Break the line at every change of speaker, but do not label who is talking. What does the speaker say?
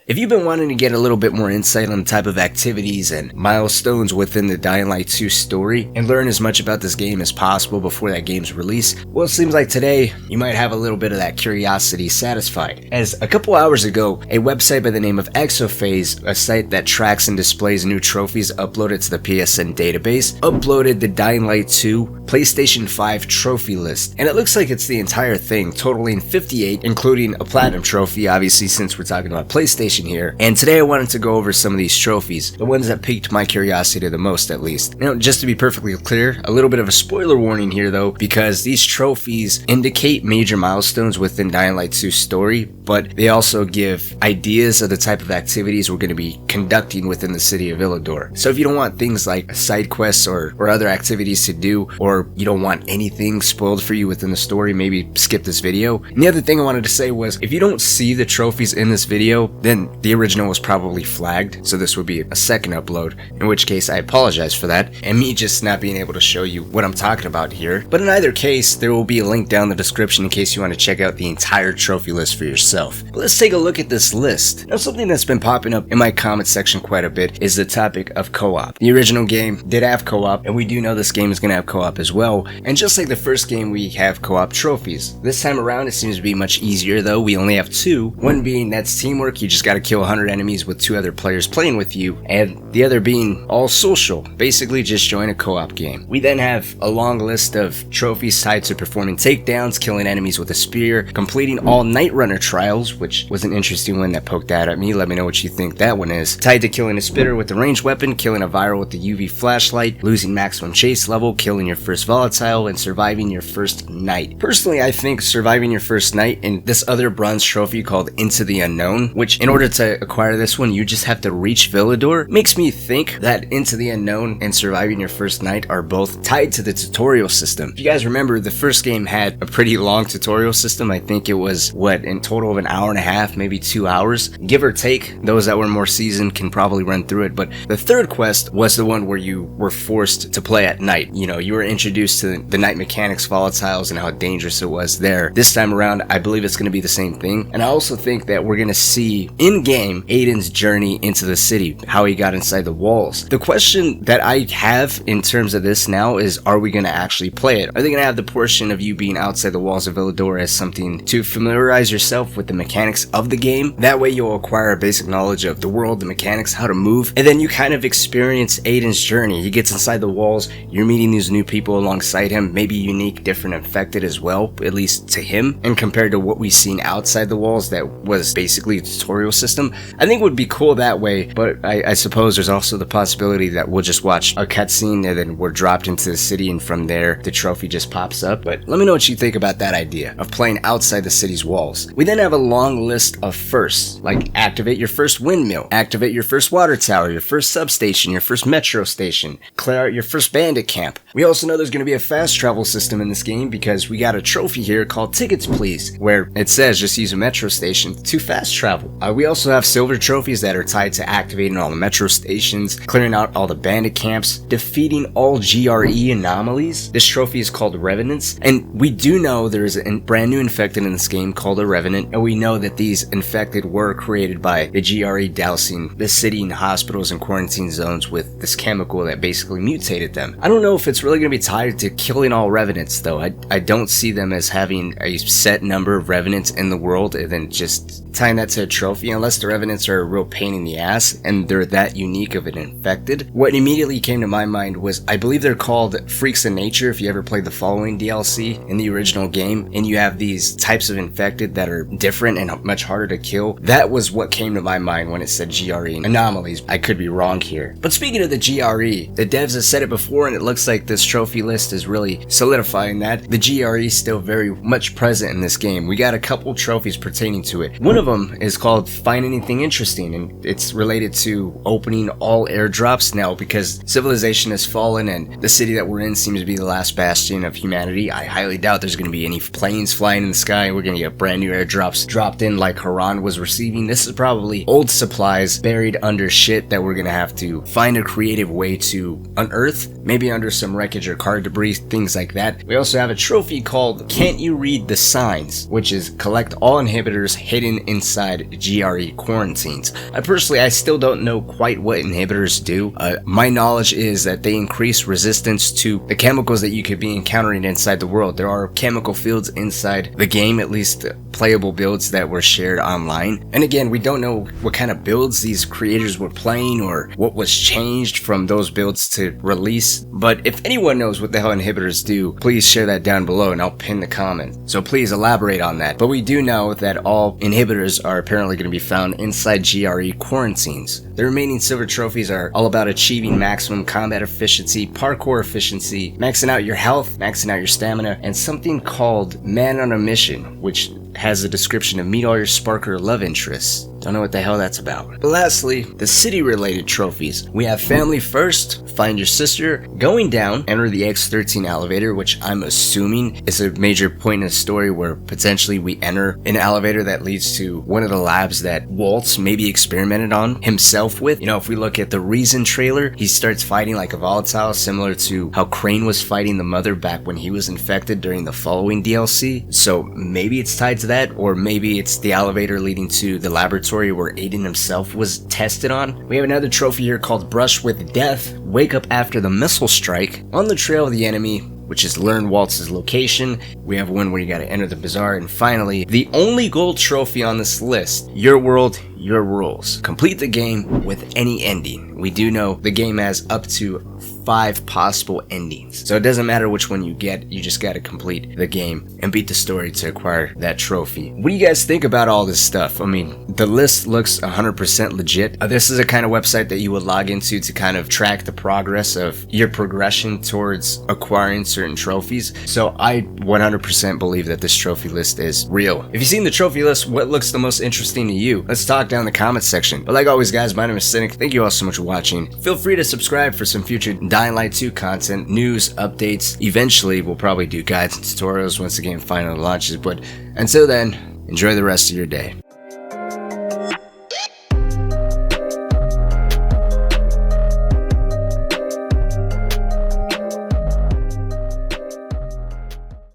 If you've been wanting to get a little bit more insight on the type of activities and milestones within the Dying Light 2 story and learn as much about this game as possible before that game's release, well, it seems like today you might have a little bit of that curiosity satisfied. As a couple hours ago, a website by the name of Exophase, a site that tracks and displays new trophies uploaded to the PSN database, uploaded the Dying Light 2 PlayStation 5 trophy list. And it looks like it's the entire thing, totaling 58, including a platinum trophy, obviously since we're talking about PlayStation here. And today I wanted to go over some of these trophies, the ones that piqued my curiosity the most at least. Now, just to be perfectly clear, a little bit of a spoiler warning here though, because these trophies indicate major milestones within Dying Light 2's story, but they also give ideas of the type of activities we're going to be conducting within the city of Villedor. So if you don't want things like side quests or other activities to do, or you don't want anything spoiled for you within the story, maybe skip this video. And the other thing I wanted to say was, if you don't see the trophies in this video, then the original was probably flagged, so this would be a second upload, in which case I apologize for that, and me just not being able to show you what I'm talking about here. But in either case, there will be a link down in the description in case you want to check out the entire trophy list for yourself. But let's take a look at this list. Now, something that's been popping up in my comment section quite a bit is the topic of co-op. The original game did have co-op, and we do know this game is going to have co-op as well, and just like the first game, we have co-op trophies. This time around, it seems to be much easier though. We only have two, one being that's teamwork, you just got to kill 100 enemies with 2 other players playing with you, and the other being all social, basically just join a co-op game. We then have a long list of trophies tied to performing takedowns, killing enemies with a spear, completing all Night Runner trials, which was an interesting one that poked out at me. Let me know what you think that one is. Tied to killing a spitter with a ranged weapon, killing a viral with the UV flashlight, losing maximum chase level, killing your first volatile, and surviving your first night. Personally, I think surviving your first night and this other bronze trophy called Into the Unknown, which in order to acquire this one you just have to reach Villedor, makes me think that Into the Unknown and surviving your first night are both tied to the tutorial system. If you guys remember, the first game had a pretty long tutorial system. I think it was in total of an hour and a half, maybe 2 hours, give or take. Those that were more seasoned can probably run through it, but the third quest was the one where you were forced to play at night. You know, you were introduced to the night mechanics, volatiles, and how dangerous it was there. This time around, I believe it's going to be the same thing, and I also think that we're going to see in-game Aiden's journey into the city, how he got inside the walls. The question that I have in terms of this now is, are we going to actually play it? Are they going to have the portion of you being outside the walls of Villedor as something to familiarize yourself with the mechanics of the game? That way you'll acquire a basic knowledge of the world, the mechanics, how to move, and then you kind of experience Aiden's journey. He gets inside the walls, you're meeting these new people alongside him, maybe unique, different, infected as well, at least to him, and compared to what we've seen outside the walls that was basically a tutorial system. I think it would be cool that way, but I suppose there's also the possibility that we'll just watch a cutscene and then we're dropped into the city, and from there the trophy just pops up. But let me know what you think about that idea of playing outside the city's walls. We then have a long list of firsts, like activate your first windmill, activate your first water tower, your first substation, your first metro station, clear out your first bandit camp. We also know there's going to be a fast travel system in this game because we got a trophy here called Tickets Please, where it says just use a metro station to fast travel. We also have silver trophies that are tied to activating all the metro stations, clearing out all the bandit camps, defeating all GRE anomalies. This trophy is called Revenants, and we do know there's a brand new infected in this game called a Revenant, and we know that these infected were created by the GRE dousing the city and hospitals and quarantine zones with this chemical that basically mutated them. I don't know if it's really going to be tied to killing all Revenants though. I don't see them as having a set number of Revenants in the world and then just tying that to a trophy, unless the Revenants are a real pain in the ass and they're that unique of an infected. What immediately came to my mind was, I believe they're called Freaks of Nature if you ever played the following DLC in the original game, and you have these types of infected that are different and much harder to kill. That was what came to my mind when it said GRE anomalies. I could be wrong here. But speaking of the GRE, the devs have said it before, and it looks like this trophy list is really solidifying that. The GRE is still very much present in this game. We got a couple trophies pertaining to it. One of them is called Find Anything Interesting, and it's related to opening all airdrops now because civilization has fallen and the city that we're in seems to be the last bastion of humanity. I highly doubt there's going to be any planes flying in the sky. We're going to get brand new airdrops dropped in like Haran was receiving. This is probably old supplies buried under shit that we're going to have to find a creative way to unearth, maybe under some wreckage or car debris, things like that. We also have a trophy called Can't You Read the Signs, which is collect all inhibitors hidden inside GRE GRE quarantines. I still don't know quite what inhibitors do. My knowledge is that they increase resistance to the chemicals that you could be encountering inside the world. There are chemical fields inside the game, at least playable builds that were shared online. And again, we don't know what kind of builds these creators were playing or what was changed from those builds to release. But if anyone knows what the hell inhibitors do, please share that down below and I'll pin the comment. So please elaborate on that. But we do know that all inhibitors are apparently going to be found inside GRE quarantines. The remaining silver trophies are all about achieving maximum combat efficiency, parkour efficiency, maxing out your health, maxing out your stamina, and something called Man on a Mission, which has a description of meet all your spark or love interests. Don't know what the hell that's about. But lastly, the city related trophies. We have Family First, Find Your Sister, Going Down, Enter the X13 elevator, which I'm assuming is a major point in the story where potentially we enter an elevator that leads to one of the labs that Waltz maybe experimented on himself with. You know, if we look at the Reason trailer, he starts fighting like a volatile, similar to how Crane was fighting the mother back when he was infected during the following DLC. So maybe it's tied to that, or maybe it's the elevator leading to the laboratory where Aiden himself was tested on. We have another trophy here called Brush with Death, Wake Up After the Missile Strike, On the Trail of the Enemy, which is learn Waltz's location. We have one where you gotta enter the bazaar, and finally, the only gold trophy on this list, Your World, Your Rules. Complete the game with any ending. We do know the game has up to 5 possible endings, so it doesn't matter which one you get, you just gotta complete the game and beat the story to acquire that trophy. What do you guys think about all this stuff? I mean, the list looks 100% legit. This is a kind of website that you would log into to kind of track the progress of your progression towards acquiring certain trophies. So I 100% believe that this trophy list is real. If you've seen the trophy list, what looks the most interesting to you? Let's talk down in the comments section. But like always guys, my name is Cynic. Thank you all so much for watching. Feel free to subscribe for some future Dying Light 2 content, news, updates. Eventually we'll probably do guides and tutorials once the game finally launches, but until then, enjoy the rest of your day.